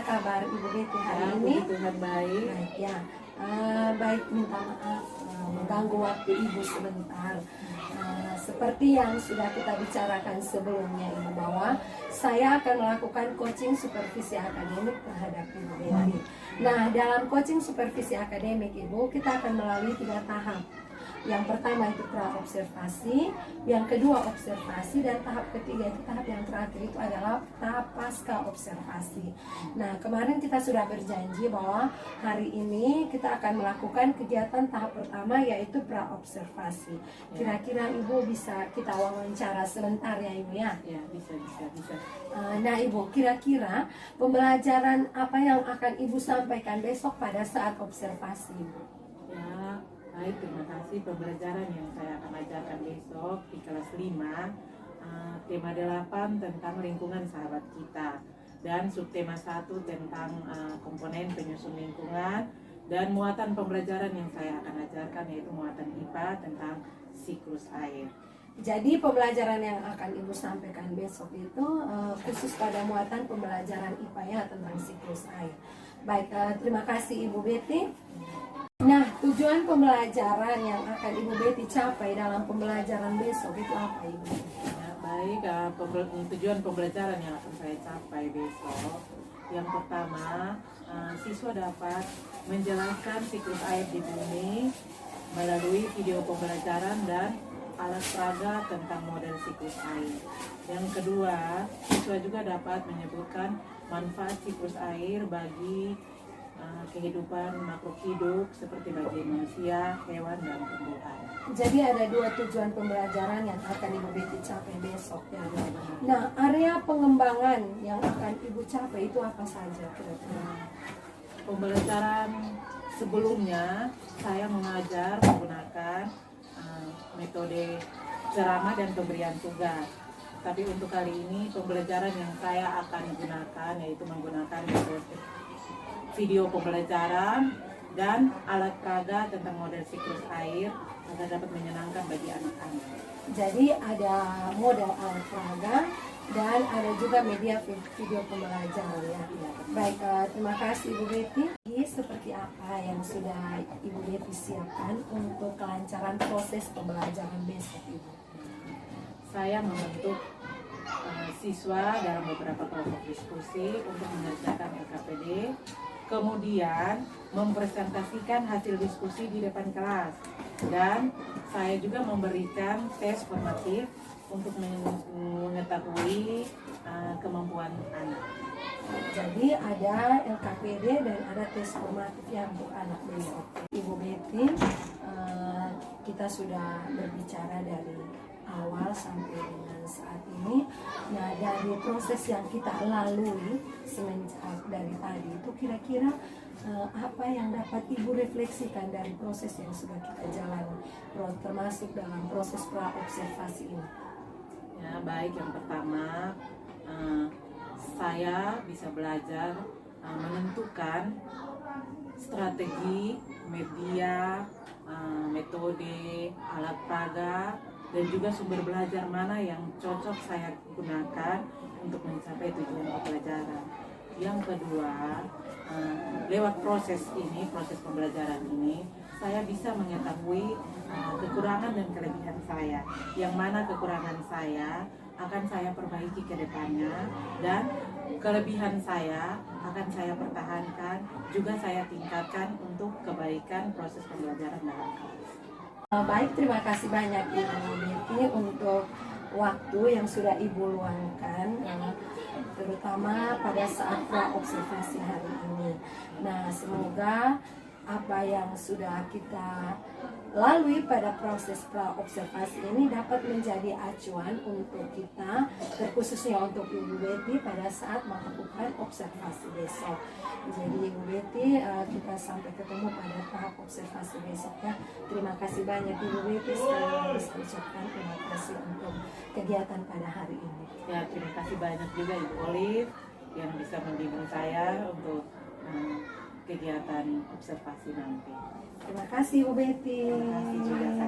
kabar Ibu Betty hari Ya, ini? puji Tuhan baik. Baik ya. Baik, minta maaf mengganggu waktu Ibu sebentar. Seperti yang sudah kita bicarakan sebelumnya Ibu, bahwa saya akan melakukan coaching supervisi akademik terhadap Ibu Betty. Nah, dalam coaching supervisi akademik Ibu, kita akan melalui 3 tahap. Yang pertama itu pra-observasi, yang kedua observasi, dan tahap ketiga itu tahap yang terakhir itu adalah tahap pasca observasi. Nah, kemarin kita sudah berjanji bahwa hari ini kita akan melakukan kegiatan tahap pertama, yaitu pra-observasi. Kira-kira Ibu bisa kita wawancara sebentar ya Ibu ya? Ya, bisa. Nah Ibu, kira-kira pembelajaran apa yang akan Ibu sampaikan besok pada saat observasi Ibu? Ya, baik, terima kasih. Pembelajaran yang saya akan ajarkan besok di kelas 5, tema 8 tentang lingkungan sahabat kita, dan subtema 1 tentang komponen penyusun lingkungan, dan muatan pembelajaran yang saya akan ajarkan yaitu muatan IPA tentang siklus air. Jadi pembelajaran yang akan Ibu sampaikan besok itu khusus pada muatan pembelajaran IPA ya, tentang siklus air. Baik, terima kasih Ibu Betty. Nah, tujuan pembelajaran yang akan Ibu Betty capai dalam pembelajaran besok itu apa Ibu? Ya, baik, tujuan pembelajaran yang akan saya capai besok, yang pertama, siswa dapat menjelaskan siklus air di bumi melalui video pembelajaran dan alat peraga tentang model siklus air. Yang kedua, siswa juga dapat menyebutkan manfaat siklus air bagi kehidupan makhluk hidup seperti bagi manusia, hewan, dan tumbuhan. Jadi ada 2 tujuan pembelajaran yang akan Ibu Betty capai besok ya. Nah, area pengembangan yang akan Ibu capai itu apa saja kira-kira? Pembelajaran sebelumnya saya mengajar menggunakan metode ceramah dan pemberian tugas. Tapi untuk kali ini pembelajaran yang saya akan gunakan yaitu menggunakan metode video pembelajaran dan alat peraga tentang model siklus air agar dapat menyenangkan bagi anak-anak. Jadi ada model alat peraga dan ada juga media video pembelajaran ya. Baik, terima kasih Ibu Betty. Seperti apa yang sudah Ibu Betty siapkan untuk kelancaran proses pembelajaran besok Ibu? Saya membentuk siswa dalam beberapa kelompok diskusi untuk mengerjakan LKPD, kemudian mempresentasikan hasil diskusi di depan kelas, dan saya juga memberikan tes formatif untuk mengetahui kemampuan anak. Jadi ada LKPD dan ada tes formatif yang untuk anak besok. Ibu Betty, kita sudah berbicara dari awal sampai dengan saat ini. Nah, dari proses yang kita lalui semenjak dari tadi itu kira-kira apa yang dapat Ibu refleksikan dari proses yang sudah kita jalani, termasuk dalam proses pra-observasi ini? Ya, baik, yang pertama saya bisa belajar menentukan strategi, media, metode, alat peraga, dan juga sumber belajar mana yang cocok saya gunakan untuk mencapai tujuan pembelajaran. Yang kedua, lewat proses pembelajaran ini, saya bisa mengetahui kekurangan dan kelebihan saya. Yang mana kekurangan saya akan saya perbaiki ke depannya, dan kelebihan saya akan saya pertahankan, juga saya tingkatkan untuk kebaikan proses pembelajaran dalam kelas. Baik, terima kasih banyak Ibu Betty untuk waktu yang sudah Ibu luangkan, terutama pada saat pra-observasi hari ini. Nah, semoga apa yang sudah kita lalui pada proses pra-observasi ini dapat menjadi acuan untuk kita, terkhususnya untuk Ibu Betty pada saat melakukan observasi besok. Jadi Ibu Betty, kita sampai ketemu pada tahap observasi besok ya. Terima kasih banyak Ibu Betty, sekali lagi saya ucapkan terima kasih untuk kegiatan pada hari ini. Ya, terima kasih banyak juga Ibu Olive yang bisa membimbing saya untuk kegiatan observasi nanti. Terima kasih Ibu Betty. Terima kasih juga.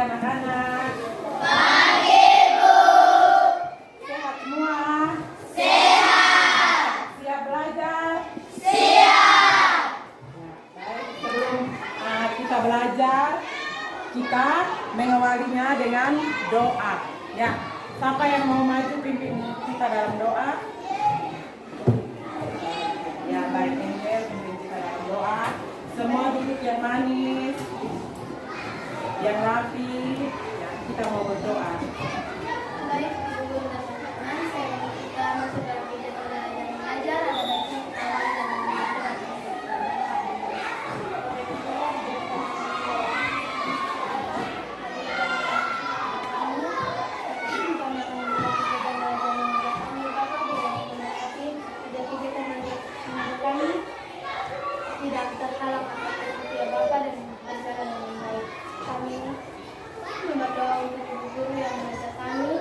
anak-anak? Sehat semua? Siap belajar? Baik, sebelum kita belajar, kita mengawalinya dengan doa. Ya, siapa yang mau maju pimpin kita dalam doa? Ya, baik, Angel pimpin kita dalam doa. Semua duduk yang manis, yang rapi. Ya, kita mau berdoa. Baik, Ibu dan teman-teman, saya kita masuk dalam kegiatan belajar dan mengajar. Ada baiknya kita awali dengan berdoa. Tidak terhalang apapun itu ya Bapak dan ajaran dengan baik. Kami berdoa untuk guru yang mengajar kami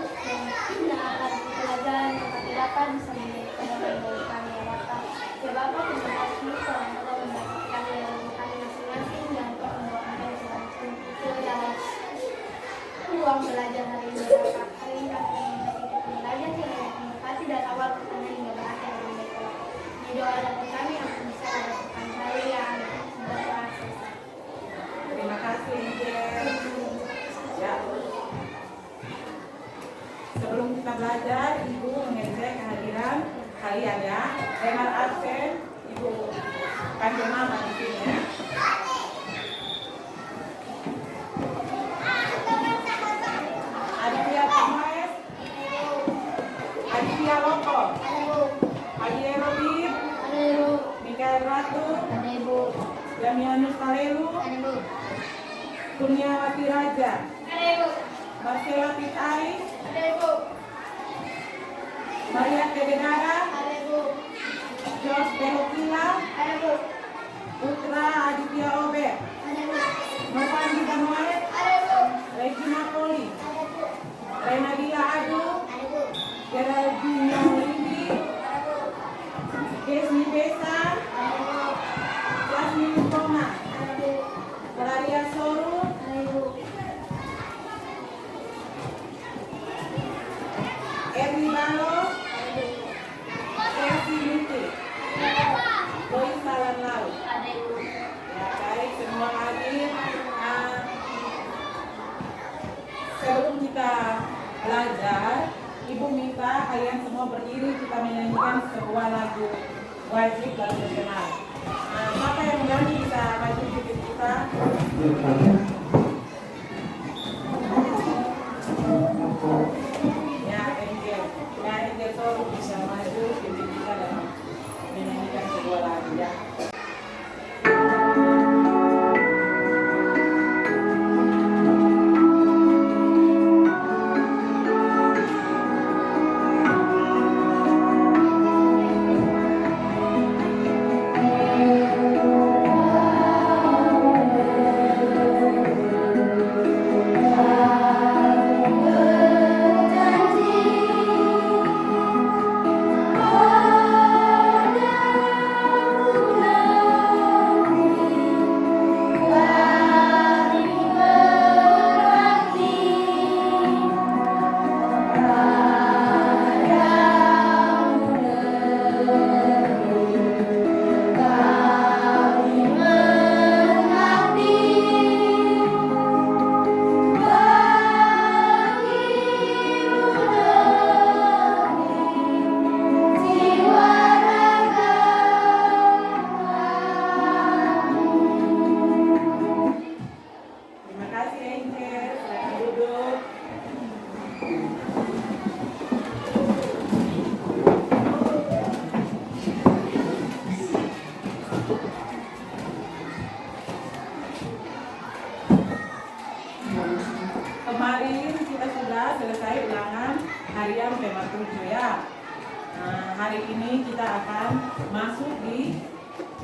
dan akan pelajaran yang kami dapat bisa menjadi pedoman bagi kami ya Bapak. Ya Bapak, terima kasih selama memberkati kami dalam kami masing-masing dan untuk membawakan segala itu dalam ruang belajar hari ini ya Bapak. Hari ini kami ingin kita belajar yang memberkati dan awal pertama hingga berakhir hari ini ya Bapak. Di doa dan kami yang bisa melakukan kalian berdoa selesai. Terima kasih, Angel. Ya. Sebelum kita belajar, Ibu mengecek kehadiran kalian ya. Dengan absen, Ibu panggil mama di sini ya. Aditya Tomoes, Aditya Loko, Aditya Robin, Mikael Ratu, Damianus Kalelu, Kurniawati Raja, Marcela Pitai, Maria Kedegara, Jos Belokila, Putra Aditya Obe, Nopandi Banuaet, Regina Poli, Renadila Adu, Geraldine Lindi, Kesni Besan, Jasmine Koma, Valeria Soru, Erni Balo, Chelsea Luti, Boy Salam Lau. Ya, baik, semua hadir. Sebelum kita belajar, Ibu minta kalian semua berdiri, kita menyanyikan sebuah lagu wajib dan terkenal. Siapa yang berani bisa maju titik kita? Ya, Angel. Ya, Angel Soru bisa maju titik kita dan menyanyikan sebuah lagu ya. Kemarin kita sudah selesai ulangan harian tema 7 ya. Hari ini kita akan masuk di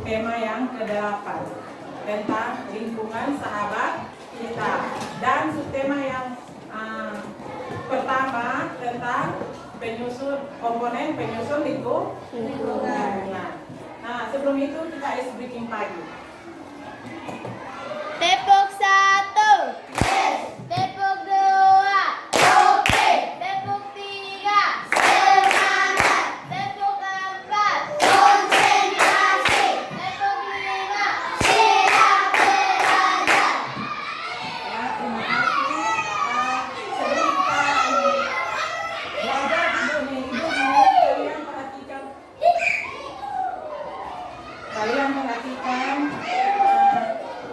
tema yang ke-8 tentang lingkungan sahabat kita, dan subtema yang pertama tentang komponen penyusun lingkungan. Nah, sebelum itu kita ice breaking pagi. Tepuk 1. Tepuk kalian perhatikan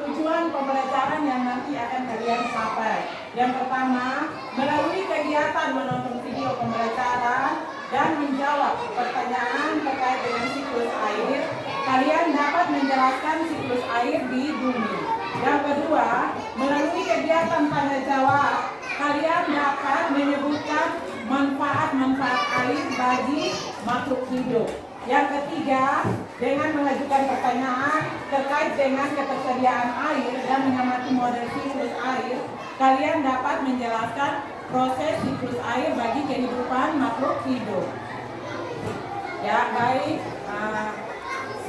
tujuan pembelajaran yang nanti akan kalian capai. Yang pertama, melalui kegiatan menonton video pembelajaran dan menjawab pertanyaan terkait dengan siklus air, kalian dapat menjelaskan siklus air di bumi. Yang kedua, melalui kegiatan tanya jawab, kalian dapat menyebutkan manfaat-manfaat air bagi makhluk hidup. Yang ketiga, dengan mengajukan pertanyaan terkait dengan ketersediaan air dan mengamati model siklus air, kalian dapat menjelaskan proses siklus air bagi kehidupan makhluk hidup. Ya, baik.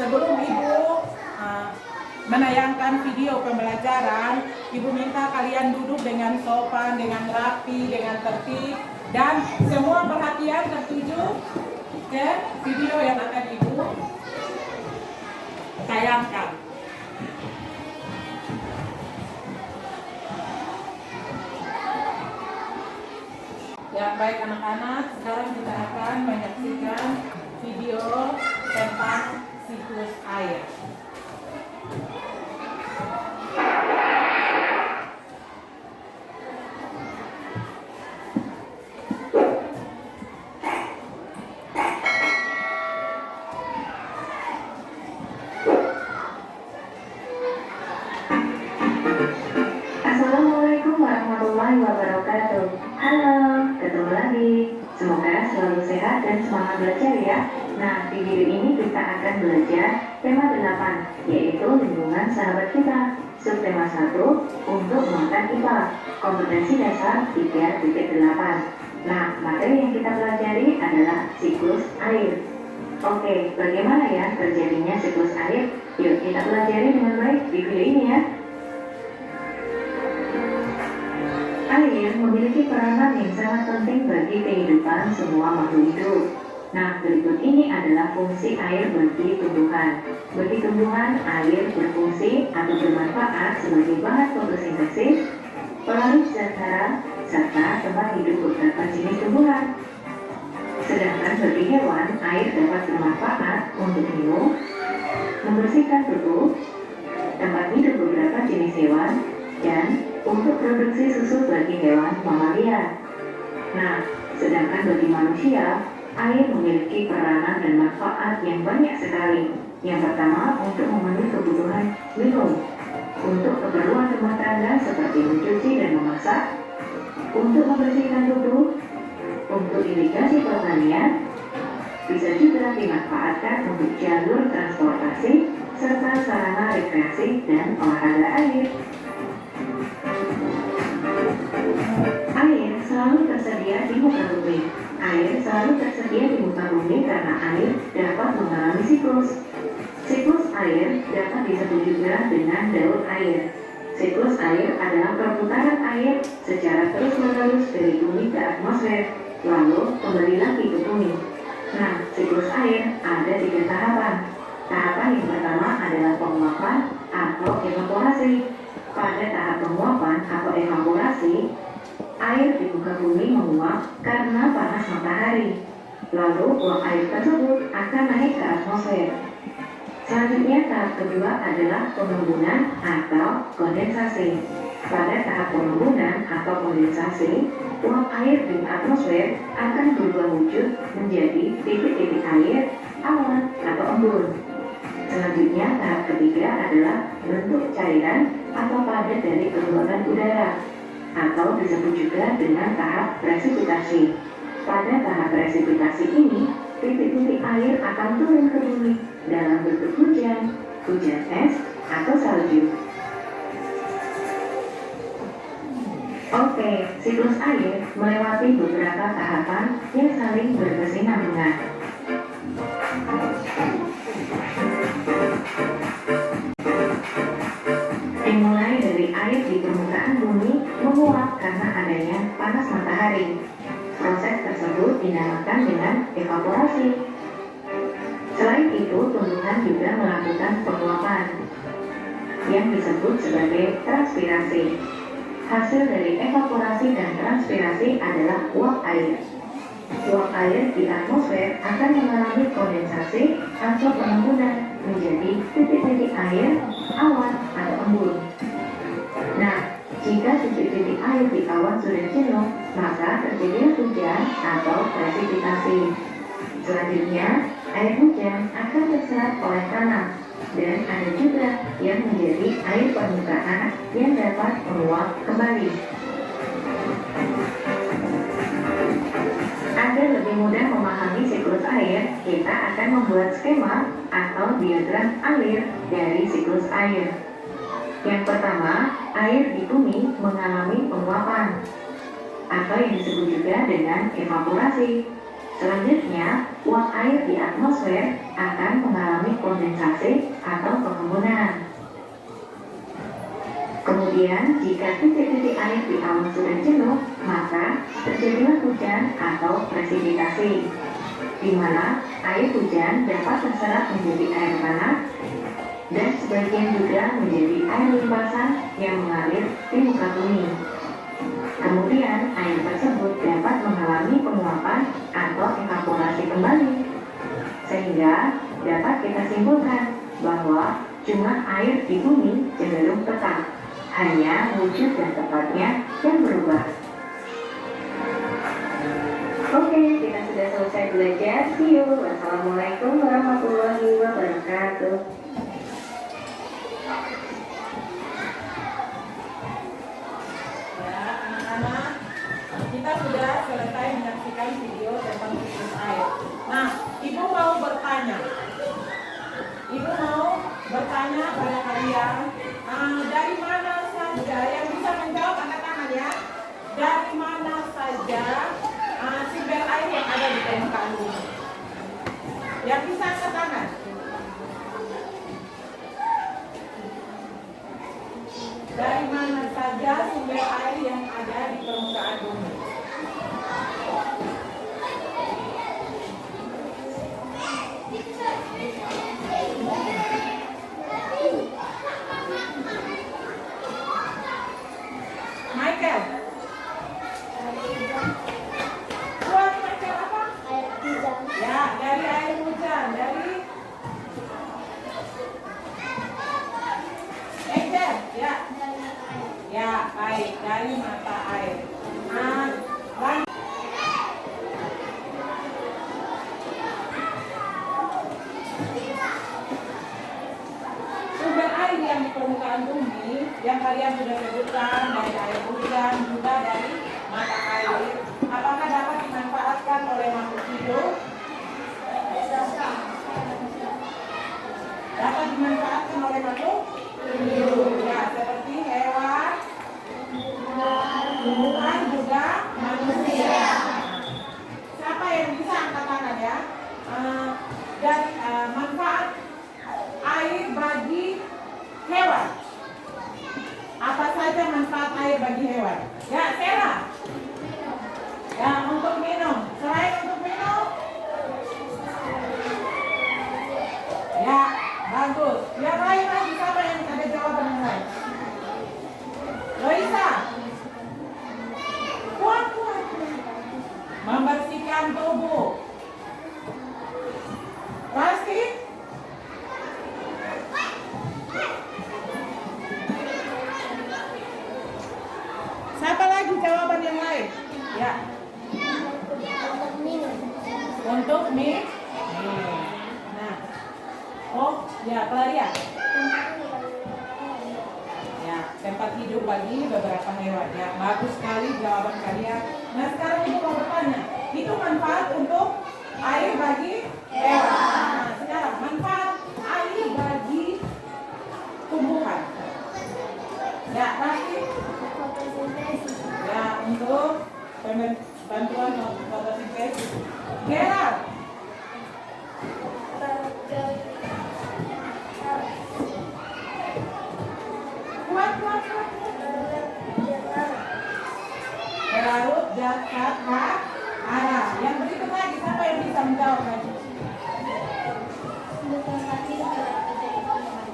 Sebelum Ibu menayangkan video pembelajaran, Ibu minta kalian duduk dengan sopan, dengan rapi, dengan tertib, dan semua perhatian tertuju ke video yang akan Ibu tayangkan. Ya, baik anak-anak, sekarang kita akan menyaksikan video tentang siklus air. Assalamualaikum warahmatullahi wabarakatuh. Halo, ketemu lagi. Semoga selalu sehat dan semangat belajar ya. Nah, di video ini kita akan belajar tema 8, yaitu lingkungan sahabat kita. Subtema 1 untuk muatan IPA, kompetensi dasar 3.8. Nah, materi yang kita pelajari adalah siklus air. Oke, bagaimana ya terjadinya siklus air? Yuk kita pelajari dengan baik di video ini ya. Air memiliki peranan yang sangat penting bagi kehidupan semua makhluk hidup. Nah, berikut ini adalah fungsi air bagi tumbuhan. Bagi tumbuhan, air berfungsi atau bermanfaat sebagai bahan fotosintesis, pelarut zat hara, serta tempat hidup beberapa jenis tumbuhan. Sedangkan bagi hewan, air dapat bermanfaat untuk minum, membersihkan tubuh, tempat hidup beberapa jenis hewan, dan untuk produksi susu bagi hewan mamalia. Nah, sedangkan bagi manusia, air memiliki peranan dan manfaat yang banyak sekali. Yang pertama, untuk memenuhi kebutuhan minum, untuk keperluan rumah tangga seperti mencuci dan memasak, untuk membersihkan tubuh, untuk irigasi pertanian, bisa juga dimanfaatkan untuk jalur transportasi, serta sarana rekreasi dan olahraga air. Air selalu tersedia di muka bumi. Air selalu tersedia di muka bumi karena air dapat mengalami siklus. Siklus air dapat disebut juga dengan daur air. Siklus air adalah perputaran air secara terus-menerus dari bumi ke atmosfer, lalu kembali lagi ke bumi. Nah, siklus air ada 3 tahapan. Tahapan yang pertama adalah penguapan atau evaporasi. Pada tahap penguapan atau evaporasi, air di muka bumi menguap karena panas matahari. Lalu uap air tersebut akan naik ke atmosfer. Selanjutnya tahap kedua adalah pengembunan atau kondensasi. Pada tahap pengembunan atau kondensasi, uap air di atmosfer akan berubah wujud menjadi titik-titik air, awan, atau embun. Selanjutnya tahap ketiga adalah bentuk cairan atau padat dari kelembapan udara, atau disebut juga dengan tahap presipitasi. Pada tahap presipitasi ini, titik-titik air akan turun ke bumi dalam bentuk hujan, hujan es, atau salju. Oke, siklus air melewati beberapa tahapan yang saling berkesinambungan. Dimulai dari air di permukaan bumi menguap karena adanya panas matahari. Proses tersebut dinamakan dengan evaporasi. Selain itu, tumbuhan juga melakukan penguapan yang disebut sebagai transpirasi. Hasil dari evaporasi dan transpirasi adalah uap air. Uap air di atmosfer akan mengalami kondensasi atau pengembunan menjadi titik-titik air, awan, atau embun. Nah, jika titik-titik air di awan sudah jenuh, maka terjadi hujan atau presipitasi. Selanjutnya, air hujan akan terserap oleh tanah, dan ada juga yang menjadi air permukaan yang dapat meluap kembali. Agar lebih mudah memahami siklus air, kita akan membuat skema atau diagram alir dari siklus air. Yang pertama, air di bumi mengalami penguapan, atau yang disebut juga dengan evaporasi. Selanjutnya, uap air di atmosfer akan mengalami kondensasi atau pengembunan. Kemudian, jika titik-titik air di awan sudah jenuh, maka terjadilah hujan atau presipitasi, di mana air hujan dapat terserap menjadi air tanah dan sebagian juga menjadi air limpasan yang mengalir di muka bumi. Kemudian, air tersebut dapat mengalami penguapan atau evaporasi kembali, sehingga dapat kita simpulkan bahwa jumlah air di bumi cenderung tetap, hanya wujud dan tempatnya yang berubah. Oke, kita sudah selesai belajar. See you. Wassalamualaikum warahmatullahi wabarakatuh. Ya, anak-anak, kita sudah selesai menyaksikan video tentang siklus air. Nah, Ibu mau bertanya. Ibu mau bertanya pada kalian, dari mana saja yang bisa menjawab, angkat tangan ya. Dari mana saja sumber air yang ada di permukaan bumi? Yang bisa angkat tangan. Dari mana saja sumber air yang ada di permukaan bumi? Michael. Buat Michael apa? Air hujan. Ya, dari air hujan. Dari Angel. Ya. Ya, baik. Dari mata air. Lanjut. Sumber air yang di permukaan bumi yang kalian sudah sebutkan dari air hujan juga dari mata air, apakah dapat dimanfaatkan oleh makhluk hidup? Dapat dimanfaatkan oleh makhluk hidup, ya, seperti hewan, tumbuhan, juga manusia. Siapa yang bisa angkat tangan ya? Dari manfaat air bagi hewan. Apa saja manfaat air bagi hewan? Ya, Sarah. Ya, untuk minum. Selain untuk minum. Ya, bagus. Yang lain lagi, siapa yang ada jawaban yang lain? Loisa. Kuat. Membersihkan tubuh. Pasti. Siapa lagi jawaban yang lain? Ya. Untuk minum. Untuk mie. Nah. Oh, ya, Claria. Ya, tempat hidup bagi beberapa hewan. Ya, bagus sekali jawaban kalian. Nah, sekarang Ibu mau bertanya. Itu manfaat untuk air bagi hewan. Nah, sekarang manfaat air bagi tumbuhan. Ya, pasti. Fotosintesis. Ya, untuk bantuan fotosintesis. Gerard. Kuat. Berlarut zat hara. Yang berikut lagi, siapa yang bisa menjawab lagi? Untuk tempat hidup beberapa jenis tumbuhan.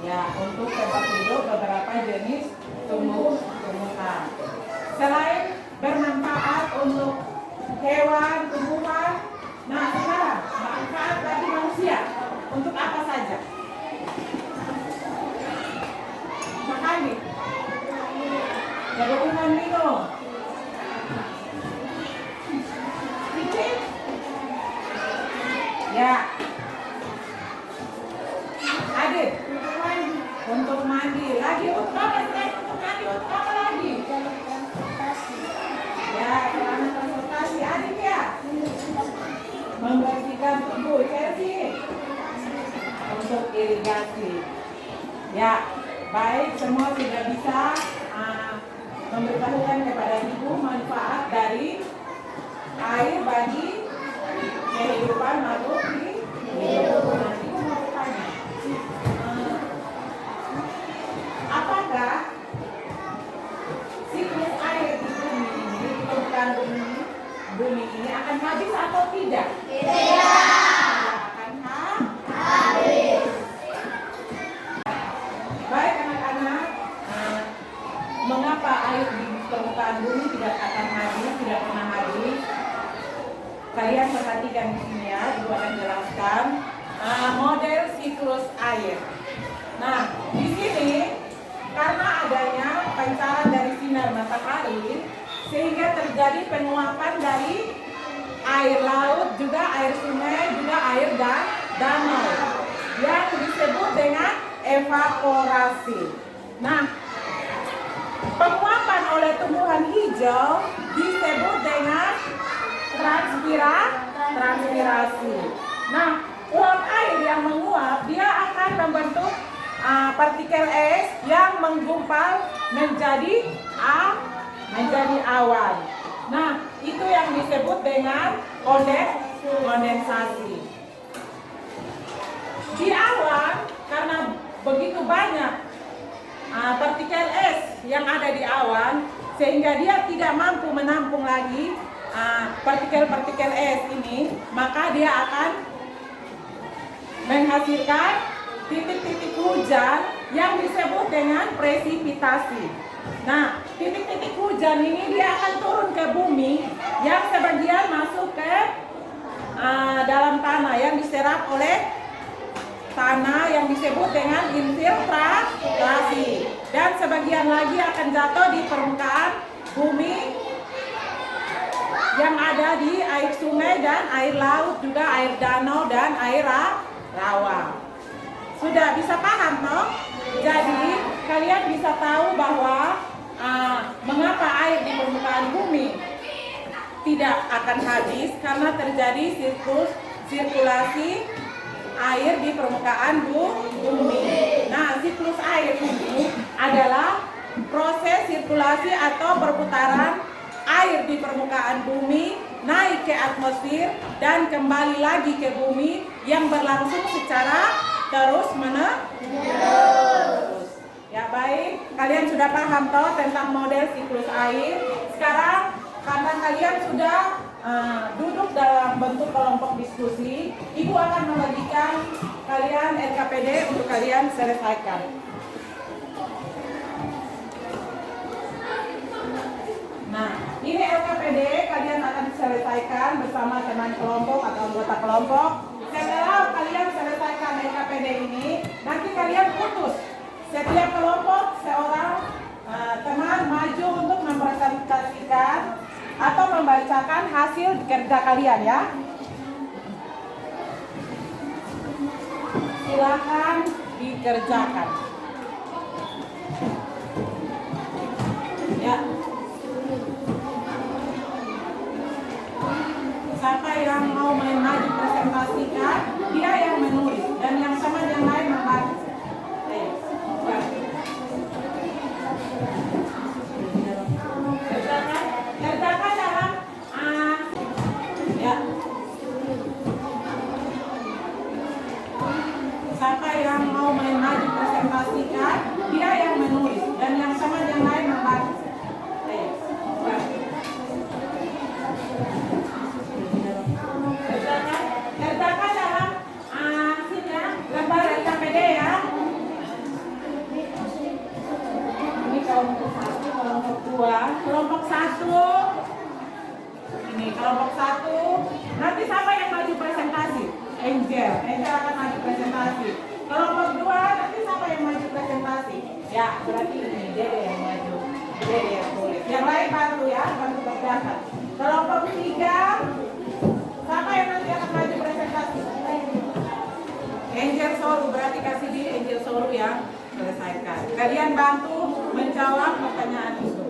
Ya, untuk tempat hidup beberapa jenis tumbuhan. Selain bermanfaat untuk hewan, tumbuhan, nah sekarang manfaat bagi manusia untuk apa saja? Adit, untuk mandi, untuk mandi. Lagi untuk apa selain untuk mandi? Untuk apa lagi? jalur transportasi, Ya, sarana transportasi. Adit ya, membersihkan tubuh. Chelsea, untuk irigasi. Ya, baik, semua sudah bisa memberitahukan kepada ibu manfaat dari air bagi kehidupan makhluk hidup. Nah, ibu mau bertanya, apakah siklus air di bumi ini, di permukaan bumi ini akan habis atau tidak? Tidak akan habis. Baik anak-anak, mengapa air di permukaan bumi tidak akan habis, tidak pernah habis? Kalian perhatikan di sini ya, Ibu akan jelaskan model siklus air. Nah, di sini karena adanya pancaran dari sinar matahari, sehingga terjadi penguapan dari air laut, juga air sungai, juga air danau yang disebut dengan evaporasi. Nah, penguapan oleh tumbuhan hijau disebut dengan transpirasi. Nah, uap air yang menguap, dia akan membentuk partikel es yang menggumpal menjadi awan. Nah, itu yang disebut dengan kondensasi. Di awan, karena begitu banyak partikel es yang ada di awan, sehingga dia tidak mampu menampung lagi partikel-partikel es ini, maka dia akan menghasilkan titik-titik hujan yang disebut dengan presipitasi. Nah, titik-titik hujan ini dia akan turun ke bumi, yang sebagian masuk ke dalam tanah yang diserap oleh tanah yang disebut dengan infiltrasi, dan sebagian lagi akan jatuh di permukaan bumi yang ada di air sungai dan air laut, juga air danau dan air rawa. Sudah bisa paham toh? Jadi kalian bisa tahu bahwa mengapa air di permukaan bumi tidak akan habis, karena terjadi sirkulasi air di permukaan bumi. Nah, siklus air ini adalah proses sirkulasi atau perputaran air di permukaan bumi naik ke atmosfer dan kembali lagi ke bumi yang berlangsung secara terus-menerus. Ya baik, kalian sudah paham toh tentang model siklus air. Sekarang karena kalian sudah duduk dalam bentuk kelompok diskusi, Ibu akan membagikan kalian LKPD untuk kalian selesaikan. Nah, ini LKPD kalian akan selesaikan bersama teman kelompok atau anggota kelompok. Setelah kalian selesaikan LKPD ini, nanti kalian putus. Setiap kelompok seorang teman maju untuk mempresentasikan atau membacakan hasil kerja kalian ya. Silakan dikerjakan. Ya. Siapa yang mau maju presentasikan, dia yang menulis dan yang sama yang lain membantu. Kerjakan dalam ya. Siapa yang mau maju presentasikan, dia yang menulis dan yang sama yang lain membantu. Kerjakan dalam lembar LKPD ya. Ini kelompok 1, kelompok 2, kelompok 1. Ini kelompok 1. Nanti siapa yang maju presentasi? Angel akan maju presentasi. Kelompok 2, nanti siapa yang maju presentasi? Ya, berarti ini Dede yang maju. Dede yang tulis. Yang lain bantu ya, bantu kerjakan. Kelompok 3, siapa yang nanti akan maju presentasi? Angel solo, berarti kasih diri Angel yang selesaikan. Kalian bantu menjawab pertanyaan itu.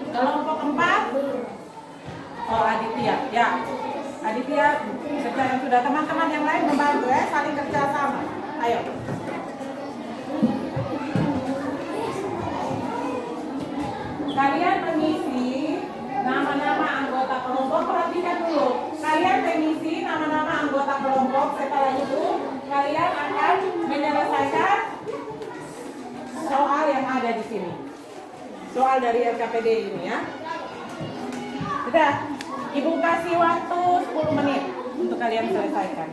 Kelompok 4. Oh, Aditya. Ya. Aditya, sekarang sudah teman-teman yang lain membantu ya, saling kerja sama. Ayo. Kalian mengisi nama-nama anggota kelompok, perhatikan dulu. Kalian mengisi nama-nama anggota kelompok, setelah itu kalian akan menyelesaikan soal yang ada di sini. Soal dari RKPD ini ya. Sudah, Ibu kasih waktu 10 menit untuk kalian selesaikan.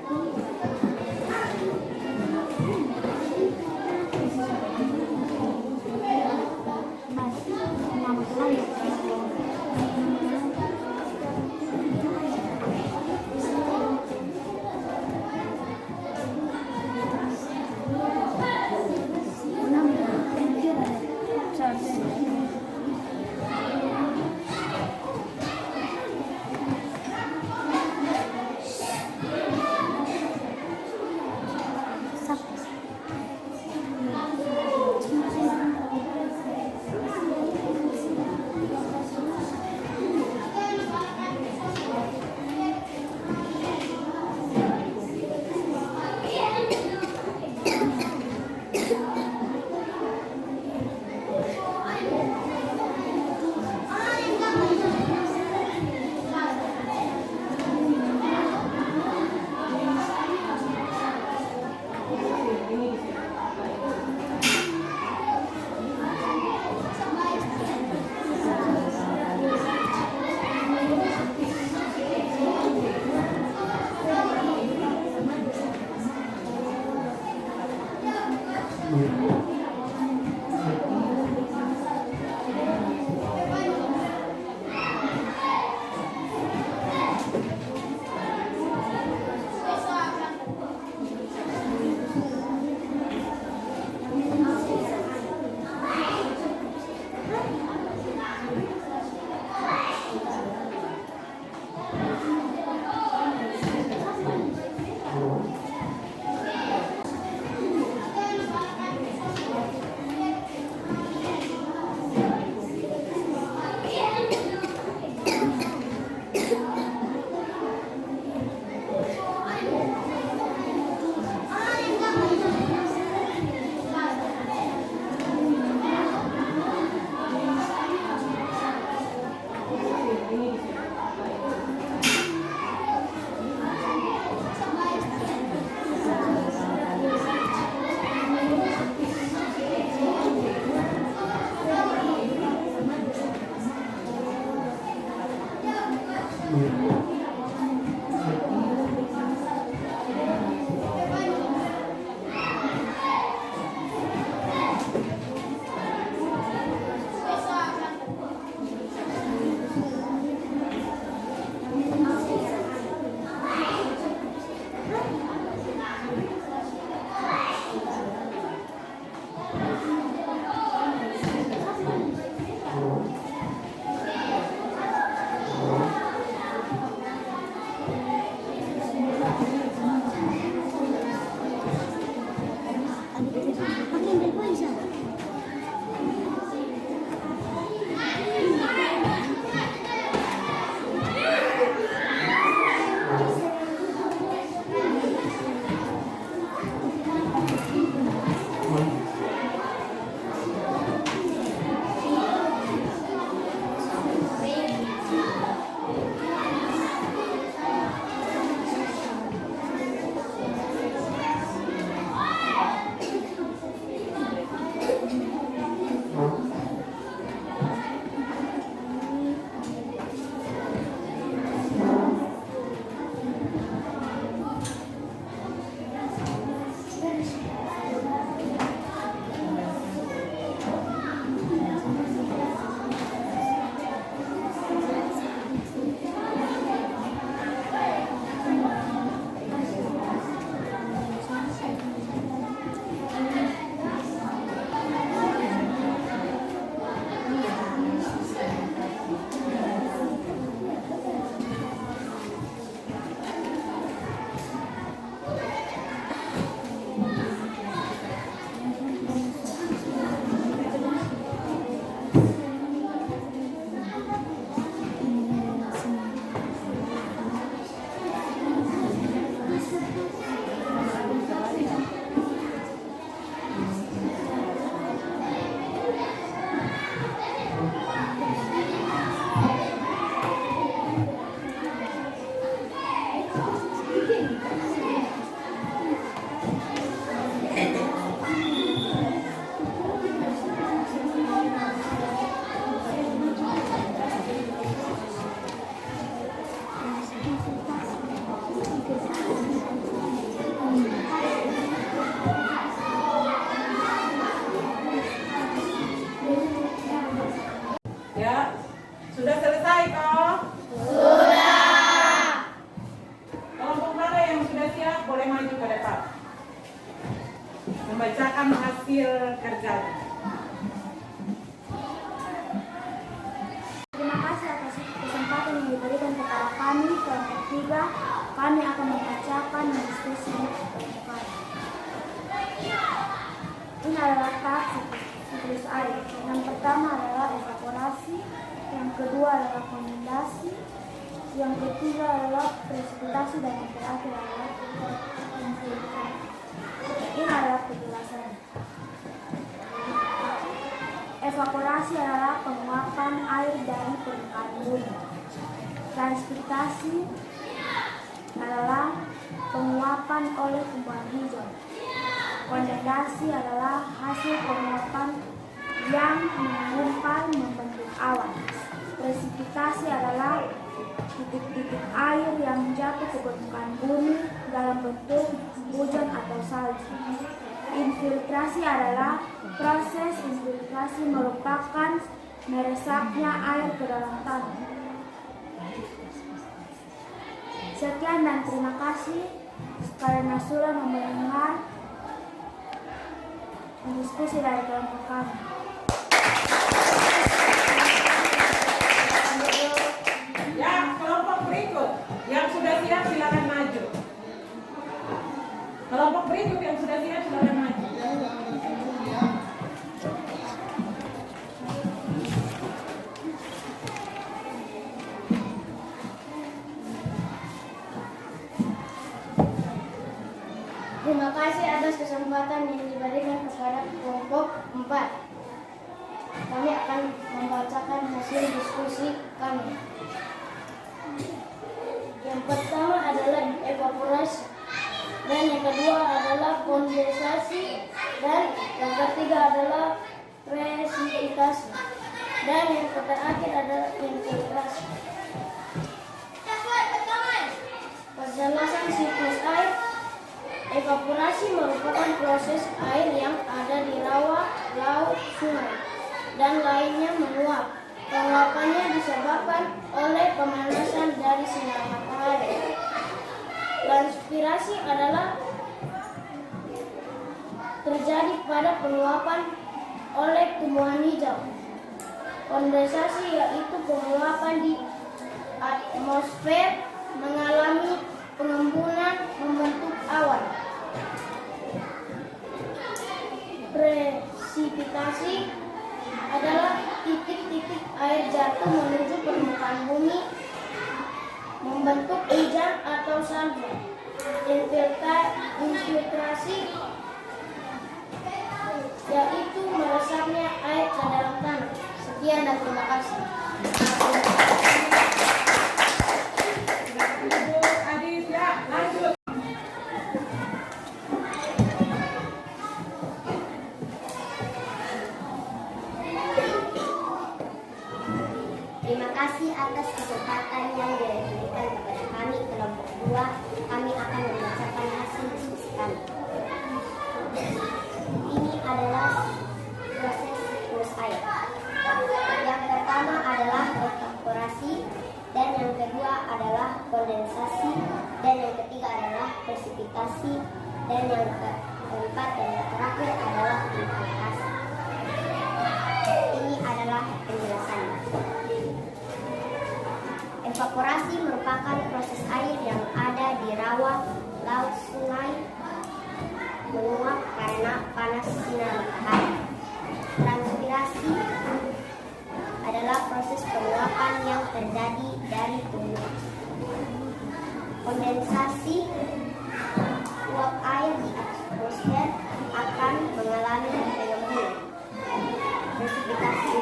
dapat membacakan hasil kerjanya. Terima kasih atas kesempatan yang diberikan kepada kami. Kelompok 3, kami akan membacakan diskusi permukaan. Ini adalah tahap siklus air. Yang pertama adalah evaporasi, yang kedua adalah kondensasi, yang ketiga adalah presipitasi, dan yang terakhir adalah infiltrasi. Ini adalah penjelasan. Evaporasi adalah penguapan air dari permukaan bumi. Transpirasi adalah penguapan oleh tumbuhan hijau. Kondensasi adalah hasil penguapan yang menggumpal membentuk awan. Presipitasi adalah titik-titik air yang jatuh ke permukaan bumi dalam bentuk hujan atau salju. Infiltrasi adalah proses infiltrasi merupakan meresapnya air ke dalam tanah. Sekian dan terima kasih karena sudah mendengar diskusi dari kelompok kami. Ya, kelompok berikut yang sudah siap silakan maju. Kelompok berikut yang sudah siap silakan maju. Terima kasih atas kesempatan yang diberikan kepada kelompok 4. Kami akan membacakan hasil diskusi kami. Yang pertama adalah evaporasi, dan yang kedua adalah kondensasi, dan yang ketiga adalah presipitasi, dan yang terakhir adalah infiltrasi. Penjelasan siklus air. Evaporasi merupakan proses air yang ada di rawa, laut, sungai, dan lainnya menguap. Penguapannya disebabkan oleh pemanasan dari sinar matahari. Transpirasi adalah terjadi pada penguapan oleh tumbuhan hijau. Kondensasi yaitu penguapan di atmosfer mengalami pengembunan membentuk awan. Presipitasi adalah titik-titik air jatuh menuju permukaan bumi membentuk hujan atau salju. Infiltrasi yaitu meresapnya air ke dalam tanah. Sekian dan terima kasih. Adit, ya, lanjut. Terima kasih atas kesempatan yang diberikan kepada kami kelompok 2. Kami akan membacakan hasil diskusi kami. Ini adalah proses siklus air. Yang pertama adalah evaporasi, dan yang kedua adalah kondensasi, dan yang ketiga adalah presipitasi, dan yang keempat dan yang terakhir adalah infiltrasi. Ini adalah penjelasannya. Evaporasi merupakan proses air yang ada di rawa, laut, sungai menguap karena panas sinar matahari. Transpirasi adalah proses penguapan yang terjadi dari tumbuhan. Kondensasi, uap air di atmosfer akan mengalami pengembunan. Presipitasi,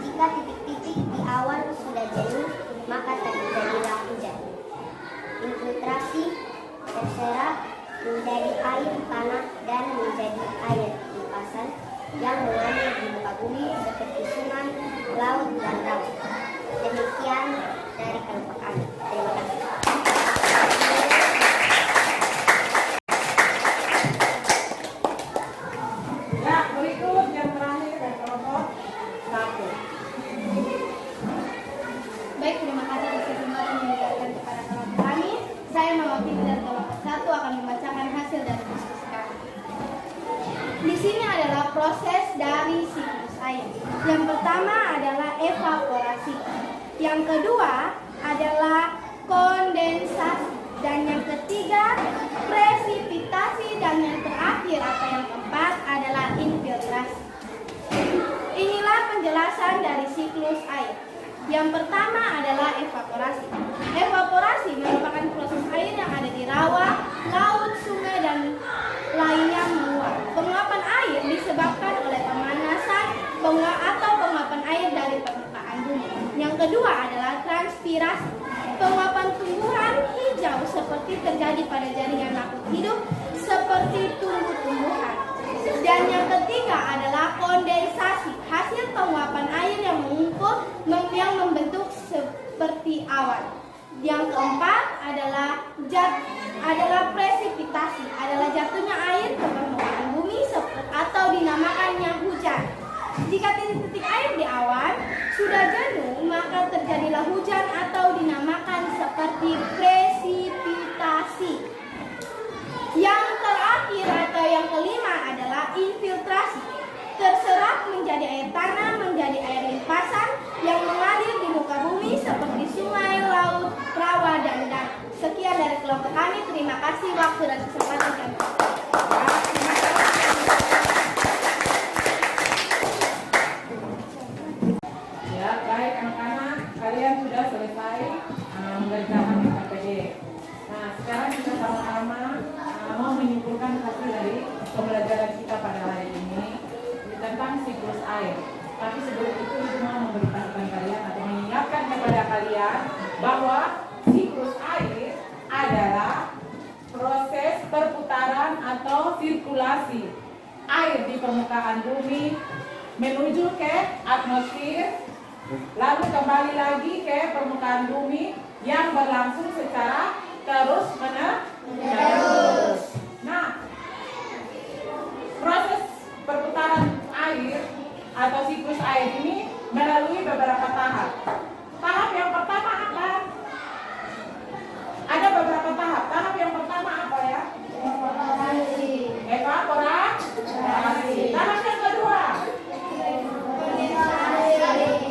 jika titik-titik di awan sudah jenuh, maka terjadilah hujan. Infiltrasi terserap menjadi air tanah dan menjadi air limpasan yang mengalir di muka bumi seperti sungai, laut, dan rawa. Demikian dari kelompok kami. Terima kasih. Ya, berikut yang terakhir dari kelompok 1. Baik, terima kasih atas kesempatan yang diberikan kepada kelompok kami. Saya mewakili dari kelompok 1 akan membacakan hasil Di sini adalah proses dari siklus air. Yang pertama adalah evaporasi. Yang kedua adalah kondensasi. Dan yang ketiga, presipitasi. Dan yang terakhir atau yang keempat adalah infiltrasi. Inilah penjelasan dari siklus air. Yang pertama adalah evaporasi. Evaporasi merupakan proses air yang ada di rawa, laut, sungai, dan lainnya menguap. Penguapan air disebabkan oleh pemanasan atau penguapan air dari permukaan bumi. Yang kedua adalah transpirasi. Penguapan tumbuhan hijau seperti terjadi pada jaringan makhluk hidup seperti tumbuh-tumbuhan. Dan yang ketiga adalah kondensasi, hasil penguapan air yang mengumpul yang membentuk seperti awan. Yang keempat adalah presipitasi, adalah jatuhnya air ke permukaan bumi atau dinamakannya hujan. Jika titik-titik air di awan sudah jenuh, maka terjadilah hujan atau dinamakan seperti presipitasi. Yang terakhir atau yang kelima adalah infiltrasi. Terserap menjadi air tanah, menjadi air limpasan yang mengalir di muka bumi seperti sungai, laut, rawa, dan danau. Sekian dari kelompok kami. Terima kasih waktu dan kesempatan kami. Ya, baik anak-anak, kalian sudah selesai mengerjakan KPD. Nah, sekarang kita sama-sama mau menyimpulkan hasil dari pembelajaran kita pada hari ini tentang siklus air. Tapi sebelum itu mau memberitahukan kalian atau mengingatkan kepada kalian bahwa siklus air adalah proses perputaran atau sirkulasi air di permukaan bumi menuju ke atmosfer, lalu kembali lagi ke permukaan bumi yang berlangsung secara terus-menerus. Nah, proses perputaran air atau siklus air ini melalui beberapa tahap. Tahap yang pertama apa? Ada beberapa tahap. Tahap yang pertama apa ya? Evaporasi. Tahap yang kedua?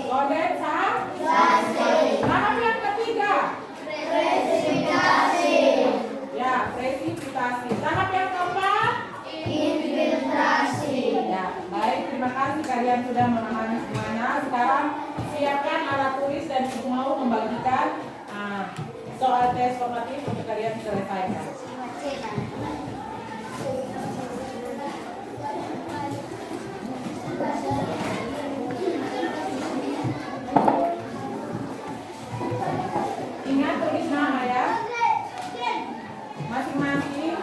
Kondensasi. Tahap yang ketiga? Ya, presipitasi. Tahap yang keempat? Infiltrasi. Ya, baik, terima kasih kalian sudah memahami semuanya. Sekarang siapkan alat tulis dan ibu mau membagikan soal tes formatif untuk kalian selesaikan. Ingat tulis nama ya, masing-masing.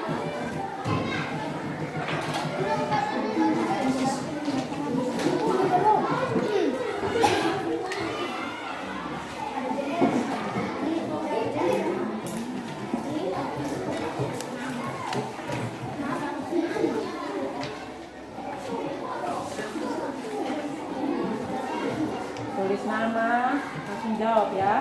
Tulis nama, langsung jawab ya.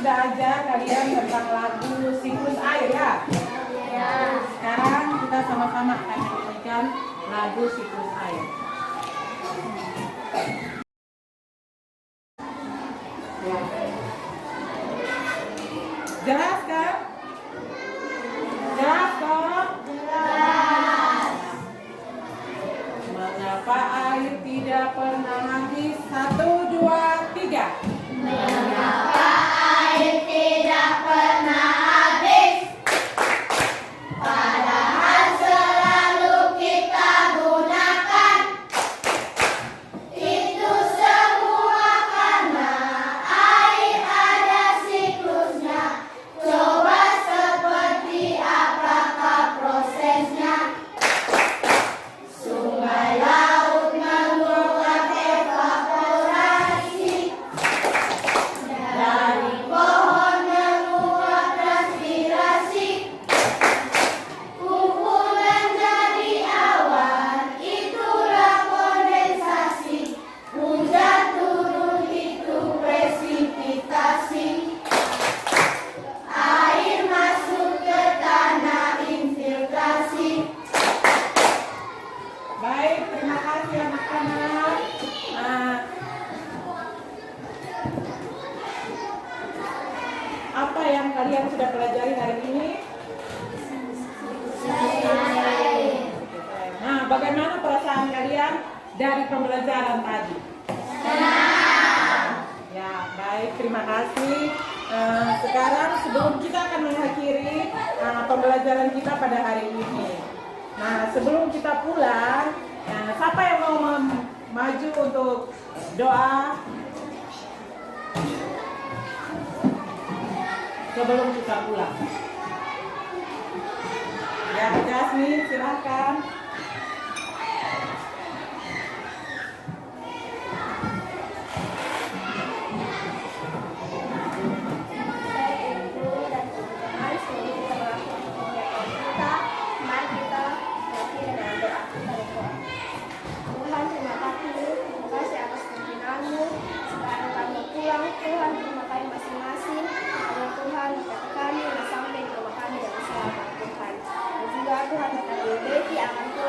sudah ajar kalian tentang lagu Siklus Air ya? Ya. Sekarang kita sama-sama akan menyanyikan lagu Siklus Air. Ya. Jelas kan? Jelas kok? Jelas. Mengapa air tidak pernah habis? 1, 2, 3. Mengapa air tidak pernah habis? Padahal selalu kita gunakan. Itu semua karena air ada siklusnya. Coba seperti apakah prosesnya? Sungai laut mengeluarkan evaporasi. Dari pohon menguap transpirasi. Kumpulan jadi awan, itulah kondensasi. Hujan turun itu presipitasi. Air masuk ke tanah infiltrasi. Baik, terima kasih anak-anak. Apa yang kalian sudah pelajari hari ini? Nah, bagaimana perasaan kalian dari pembelajaran tadi? Ya, baik, terima kasih. Sekarang sebelum kita akan mengakhiri pembelajaran kita pada hari ini. Nah, sebelum kita pulang, siapa yang mau maju untuk doa? Sebelum kita pulang. Ya, Jasmine, silakan. Mari kita melakukan kegiatan kita. Mari kita berakhir dengan doa kita berdoa. Tuhan, terima kasih atas pembinaanmu. Sekarang kami pulang, Tuhan memakai masing-masing. Agar Tuhan kami sampai ke rumah kami dengan selamat Tuhan. Dan juga Tuhan tetap berbaiki akan Tuhan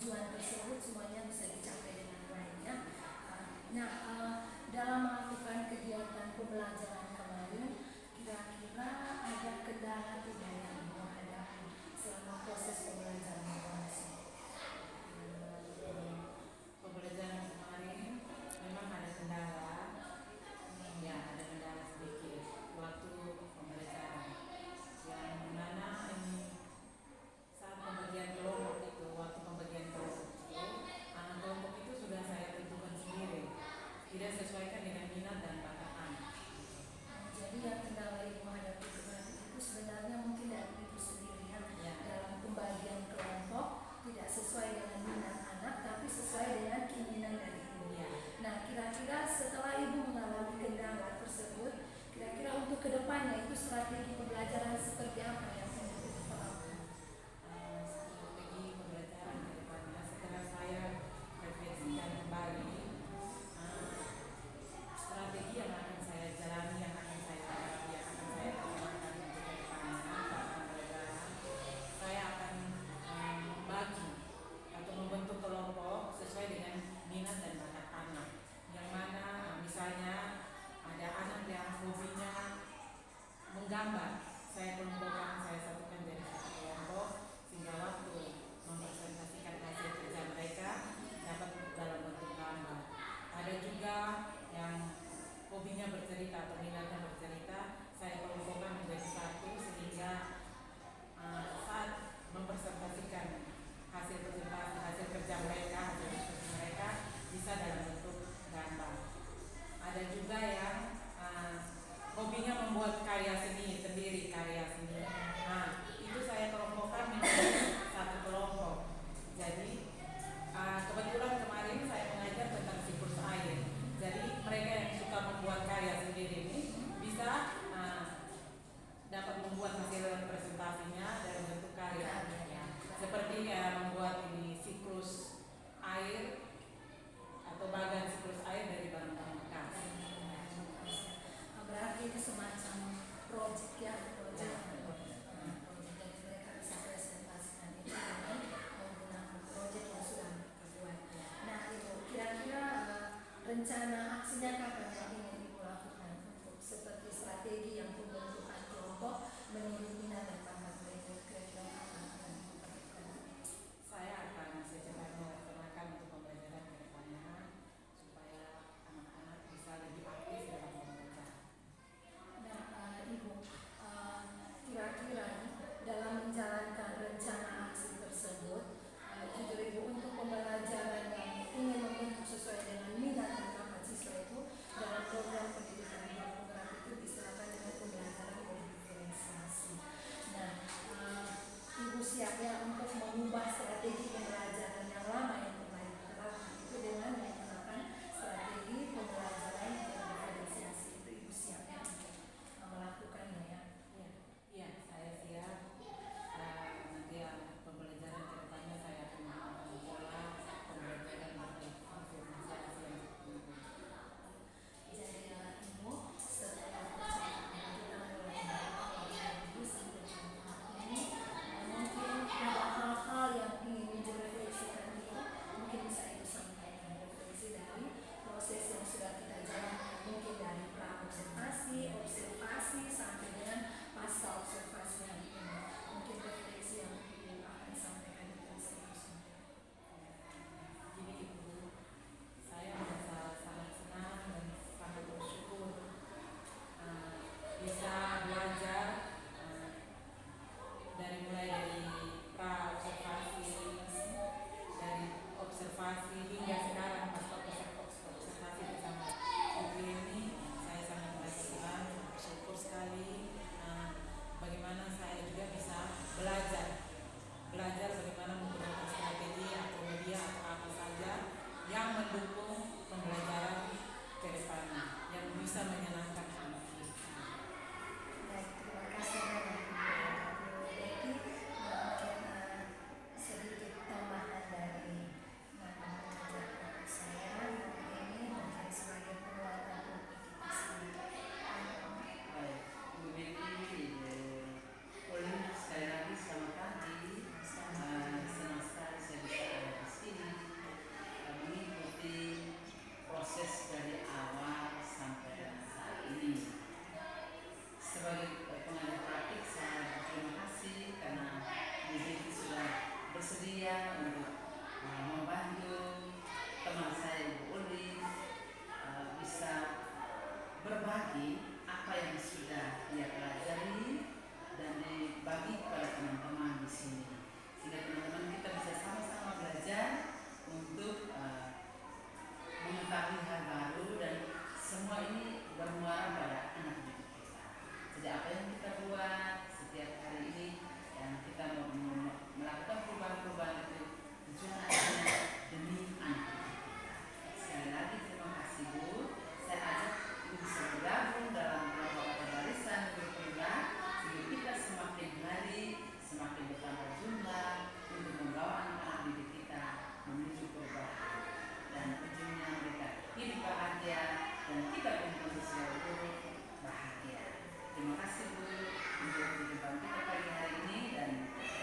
tujuan tersebut semuanya bisa dicapai dengan baik ya. Nah, dalam melakukan kegiatan pembelajaran kemarin, kira-kira ada kendala tidak yang Ibu hadapi selama proses pembelajaran berlangsung? Pembelajaran kemarin memang ada kendala, ya ada kendala sedikit waktu pembelajaran, yang mana ini saat pembagian kelompok itu, waktu pembagian kelompok itu, anak kelompok itu sudah saya tentukan sendiri, tidak sesuaikan dengan minat dan bakat anak. Jadi yang kendala Ibu hadapi kemarin itu sebenarnya mungkin dari Ibu sendiri ya, dalam pembagian kelompok tidak sesuai dengan minat anak, tapi sesuai dengan keinginan dari Ibu. Ya. Nah, kira-kira setelah Ibu mengalami kendala tersebut, kira-kira untuk kedepannya itu strategi pembelajaran seperti apa yang perlu Ibu terapkan? Strategi pembelajaran ke depannya setelah saya refleksikan kembali, strategi yang akan saya jalani, yang akan saya hadapi, yang akan saya lakukan untuk ke depannya saat pembelajaran, saya akan membagi atau membentuk kelompok sesuai dengan minat dan bakat anak, yang mana misalnya ada anak yang hobinya menggambar, saya kelompokkan, saya satukan jadi satu kelompok sehingga waktu mempresentasikan hasil kerja mereka dapat dalam bentuk gambar. Ada juga yang hobinya bercerita atau minatnya bercerita, saya kelompokkan menjadi satu sehingga saat mempresentasikan hasil presentasi, hasil kerja mereka, hasil diskusi mereka bisa dalam bentuk gambar. Ada juga yang hobinya membuat karya seni sendiri, karya seni. Nah, itu saya kelompokkan menjadi satu kelompok. Jadi kebetulan kemarin saya mengajar tentang siklus air. Jadi mereka yang suka membuat karya sendiri ini bisa dapat membuat hasil presentasinya dalam bentuk karya. Seperti membuat ini siklus air atau bagan siklus air dari barang-barang bekas. Berarti itu semacam proyek ya, proyek jadi mereka bisa presentasikan itu dengan menggunakan proyek yang sudah mereka buat. Nah, Ibu kira-kira rencana aksinya kapan yang ingin Ibu lakukan untuk seperti strategi yang pembentukan kelompok menurut minat dan bakat mereka, kira-kira kapan akan Ibu lakukan? Saya akan secepatnya melaksanakan untuk pembelajaran ke depannya supaya anak-anak bisa lebih aktif dalam belajar. Nah, Ibu, kira-kira dalam menjalankan rencana aksi tersebut, jujur Ibu untuk pembelajaran yang ingin membentuk sesuai dengan minat dan bakat siswa itu dalam sosial itu bahagia. Terima kasih Bu untuk kehidupan kita pagi hari ini dan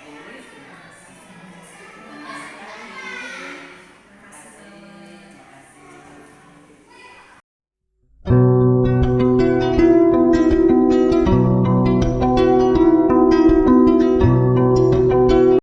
always terima kasih.